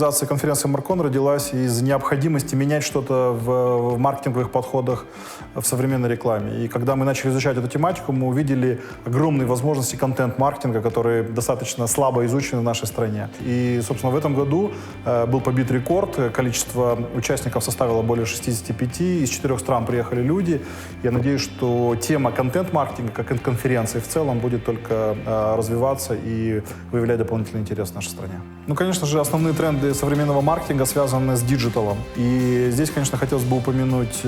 организации конференции Маркон родилась из необходимости менять что-то в маркетинговых подходах в современной рекламе. И когда мы начали изучать эту тематику, мы увидели огромные возможности контент-маркетинга, которые достаточно слабо изучены в нашей стране. И, собственно, в этом году был побит рекорд. Количество участников составило более 65. Из 4 стран приехали люди. Я надеюсь, что тема контент-маркетинга, как и конференции в целом, будет только развиваться и выявлять дополнительный интерес в нашей стране. Ну, конечно же, основные тренды современного маркетинга связаны с диджиталом. И здесь, конечно, хотелось бы упомянуть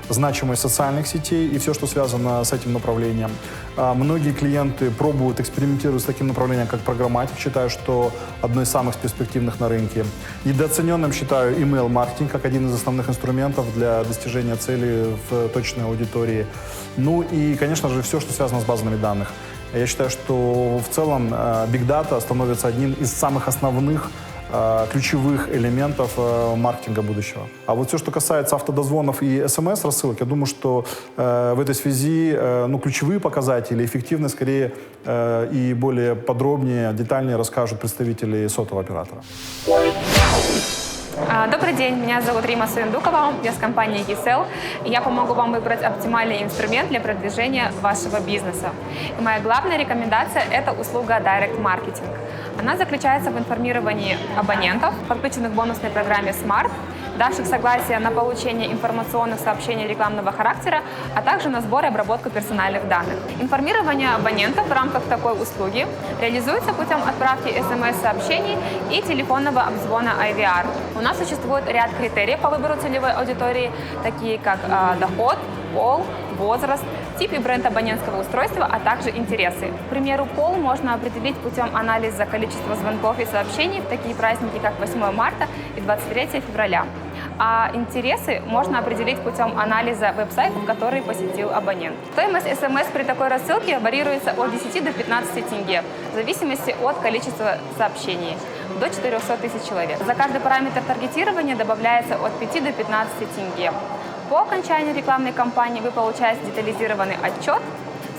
значимость социальных сетей и все, что связано с этим направлением. Многие клиенты пробуют, экспериментируют с таким направлением, как программатик. Считаю, что одно из самых перспективных на рынке. Недооцененным считаю email-маркетинг как один из основных инструментов для достижения цели в точной аудитории. Ну и, конечно же, все, что связано с базами данных. Я считаю, что в целом Big Data становится одним из самых основных ключевых элементов маркетинга будущего. А вот все, что касается автодозвонов и СМС-рассылок, я думаю, что в этой связи ключевые показатели, эффективность скорее и более подробнее, детальнее расскажут представители сотового оператора. Добрый день, меня зовут Рима Суендукова, я с компании eSell, и я помогу вам выбрать оптимальный инструмент для продвижения вашего бизнеса. И моя главная рекомендация – это услуга Direct Marketing. Она заключается в информировании абонентов, подключенных к бонусной программе Smart, давших согласие на получение информационных сообщений рекламного характера, а также на сбор и обработку персональных данных. Информирование абонентов в рамках такой услуги реализуется путем отправки СМС-сообщений и телефонного обзвона IVR. У нас существует ряд критериев по выбору целевой аудитории, такие как доход, пол, возраст, тип и бренд абонентского устройства, а также интересы. К примеру, пол можно определить путем анализа количества звонков и сообщений в такие праздники, как 8 марта и 23 февраля. А интересы можно определить путем анализа веб-сайтов, которые посетил абонент. Стоимость СМС при такой рассылке варьируется от 10 до 15 тенге, в зависимости от количества сообщений, до 400 тысяч человек. За каждый параметр таргетирования добавляется от 5 до 15 тенге. По окончании рекламной кампании вы получаете детализированный отчет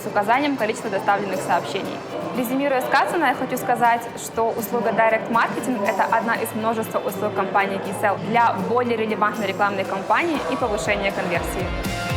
с указанием количества доставленных сообщений. Резюмируя сказанное, я хочу сказать, что услуга Direct Marketing – это одна из множества услуг компании eSell для более релевантной рекламной кампании и повышения конверсии.